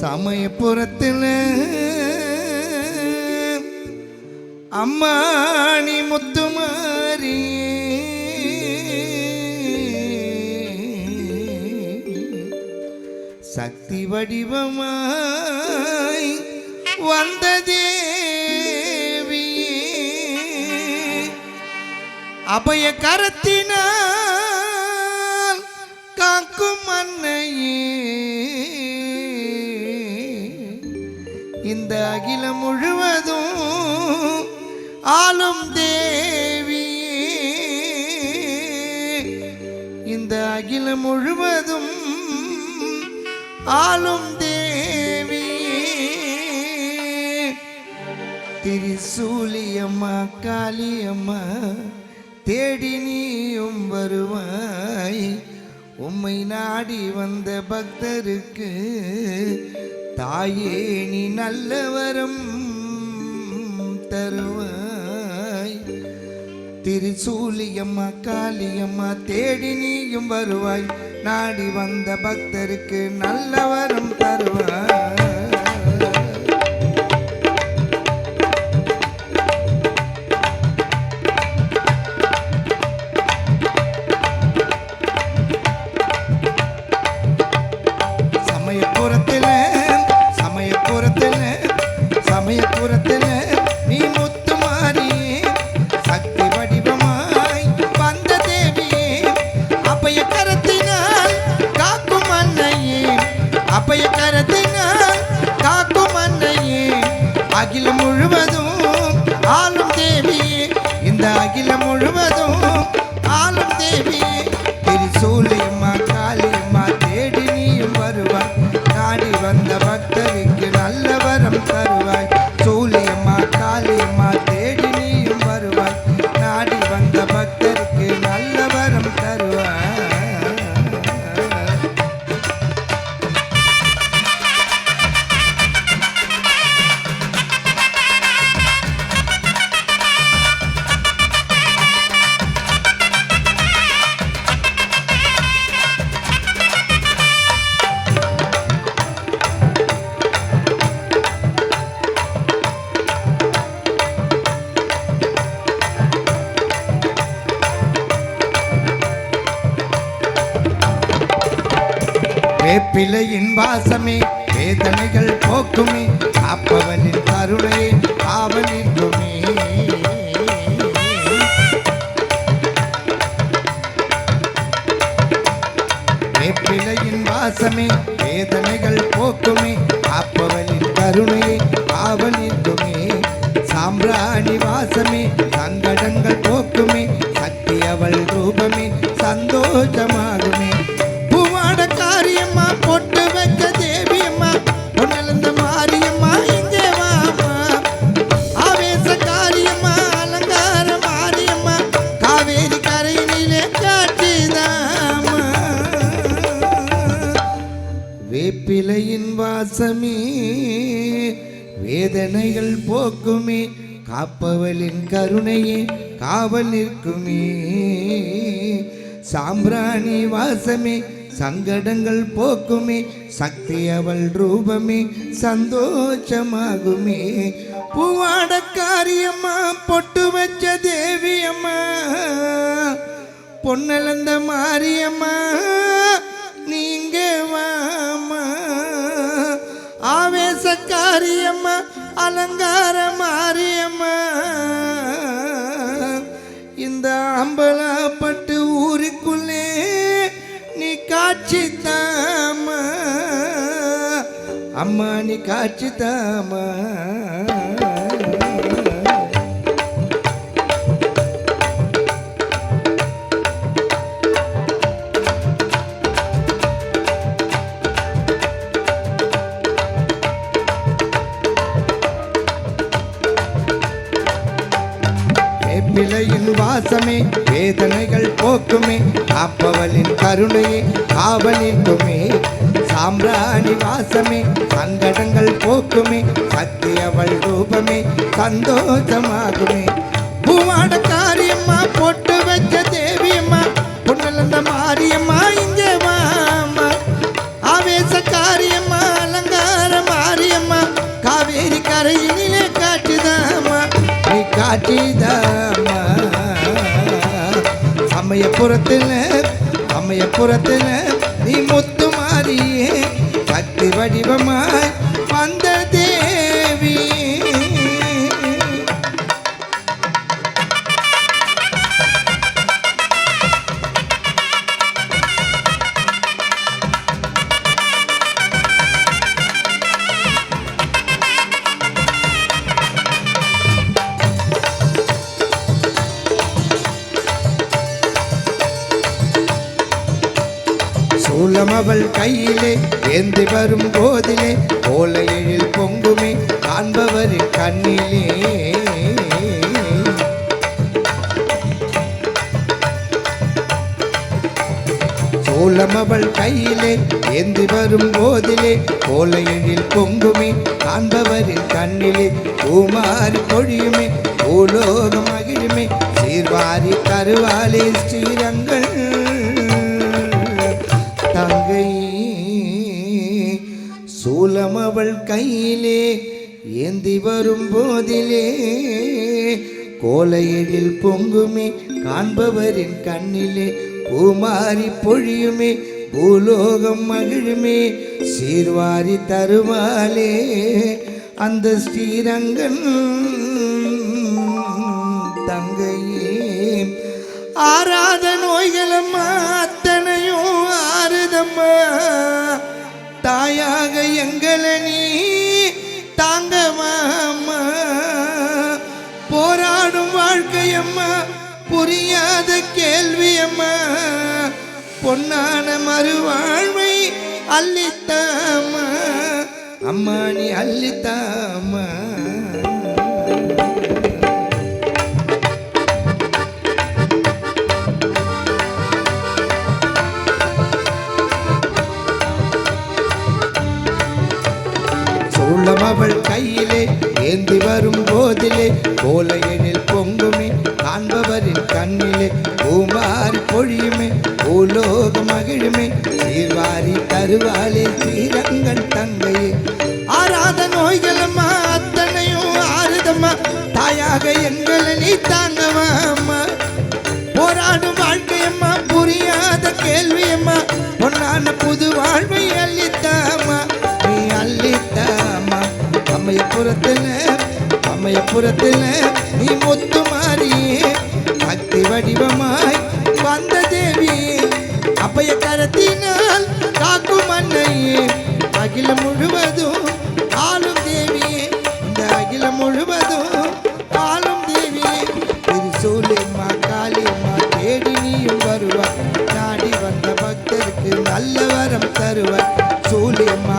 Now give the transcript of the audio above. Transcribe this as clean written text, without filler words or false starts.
சமயபுரத்தில் அம்மானி முத்துமாரி சக்தி வடிவமாய் வந்த தேவி அபய கரத்தினால் காக்கும் அன்னையே இந்த அகிலம் முழுவதும் ஆளும் தேவி இந்த அகிலம் முழுவதும் ஆளும் தேவி திரிசூலியம்மா காளியம்மா தேடி நீயும் வருவாய் உம்மை நாடி வந்த பக்தருக்கு தாயே நீ நல்ல வரம் தருவாய் திரிசூலியம்மா காளியம்மா தேடி நீயும் வருவாய் நாடி வந்த பக்தருக்கு நல்ல வரம் தருவாய் சமயபுரத்தில் நீ முத்துமாரி சக்தி வடிவமாய் வந்த தேவியே அபய கரத்தினால் காக்கும் அன்னையே அபய கரத்தினால் காக்கும் அன்னையே அகிலம் முழுவதும் ஆளும் தேவியே இந்த அகிலம் முழுவதும் ஆளும் தேவியே திரிசூலியம்மா காளியம்மா தேடி நீயும் வருவாய் நாடி வந்த பக்தருக்கு நல்ல வரம் தருவாய் சூலியம்மா காளியம்மா தேடி நீயும் வருவாய் நாடி வந்த பக்தருக்கு நல்ல வரம் தருவாய் வேப்பிலையின் வாசமே வேதனைகள் போக்குமே காப்பவனின் கருணையை காவலிக்குமே வேப்பிலையின் வாசமே வேதனைகள் போக்குமே காப்பவனின் கருணையை காவலிக்குமே சாம்பிராணி வாசமே சங்கடங்கள் போக்குமே சக்தி அவள் ரூபமே சந்தோஷமாகுமே காரியம்மா பொட்டு வைக்க தேவியம்மா பொன்னலந்த மாரியம்மா இங்கே வாமா ஆவேச காரியம்மா அலங்கார மாரியம்மா காவேரி கரையினிலே காட்டிதாமா வேப்பிலையின் வாசமே வேதனைகள் போக்குமே காப்பவளின் கருணையே காவல் நிற்குமே சாம்பிராணி வாசமே சங்கடங்கள் போக்குமே சக்தி அவள் ரூபமே சந்தோஷமாகுமே பூவாட காரியம்மா பொட்டு வச்ச தேவியம்மா பொன்னலந்த மாரியம்மா நீங்க வாமா ஆவேச காரியம்மா அலங்கார மாரியம்மா இந்த அம்பலப்பட்டு ஊருக்குள்ளே நீ காட்சி தாமா அம்மா நீ காட்சி தாமா வேப்பிலையின் வாசமே வேதனைகள் போக்குமே காப்பவளின் கருணையே காவலிக்குமே சாம்பிராணி வாசமே சங்கடங்கள் போக்குமே சக்தி அவள் ரூபமே சந்தோஷமாகுமே பூவாட காரியம்மா பொட்டு வச்ச தேவியம்மா பொன்னலந்த மாரியம்மா இங்கே வாமா ஆவேச காரியம்மா அலங்கார சமயபுரத்தில் சமயபுரத்தில் நீ முத்து மாறியே சக்தி வடிவமாய் வந்த தேவி. சூலம் அவள் கையிலே ஏந்தி வரும் போதிலே கோல எழில் பொங்குமே காண்பவரின் கண்ணிலே. சூலம் அவள் கையிலே ஏந்தி வரும் போதிலே கோல எழில் பொங்குமே காண்பவரின் கண்ணிலே. பூமாரி பொழியுமே பூலோகம் மகிழுமே சீர்வாரி கருவாலே ஸ்ரீரங்கள் தங்கை. சூலம் அவள் கையிலே ஏந்தி வரும் போதிலே கோல எழில் பொங்குமே காண்பவரின் கண்ணிலே. பூமாரி பொழியுமே பூலோகம் மகிழுமே சீர்வாரி தருவாலே அந்த ஸ்ரீரங்கன் தங்கையே. ஆறாத நோய்களம்மா அத்தனையும் ஆறுதம்மா தாயாக எங்களை நீ தாங்கம்மா. போராடும் வாழ்க்கையம்மா புரியாத கேள்வியம்மா பொன்னான மறுவாழ்வை அள்ளித்தாமா அம்மா நீ அள்ளித்தாமா. சூலம் அவள் கையிலே ஏந்தி வரும் போதிலே கோல எழில் பொங்குமே காண்பவரின் கண்ணிலே. பூமாரி பொழியுமே பூலோகம் மகிழுமே சீர்வாரி தருவாலே ஸ்ரீரங்கன் தங்கையே. ஆறாத நோய்களம்மா அத்தனையும் ஆறுதம்மா தாயாக எங்களை நீ தாங்கம்மா. போராடும் வாழ்க்கையம்மா புரியாத கேள்வியம்மா பொன்னான புது வாழ்வை அள்ளித்தாமா நீ அள்ளித்தாமா. சமயபுரத்தில் சமயபுரத்தில் நீ முத்து மாறியே சக்தி வடிவமாய் வந்த தேவி. அப்பய கரத்தினால் காக்கும் அன்னையே அகிலம் முழுவதும் ஆளும் தேவியே. இந்த அகிலம் முழுவதும் ஆளும் தேவியே. திருசூலியம்மா காளியம்மா தேடி நீயும் வருவாய் நாடி வந்த பக்தருக்கு நல்ல வரம் தருவாய். சூலியம்மா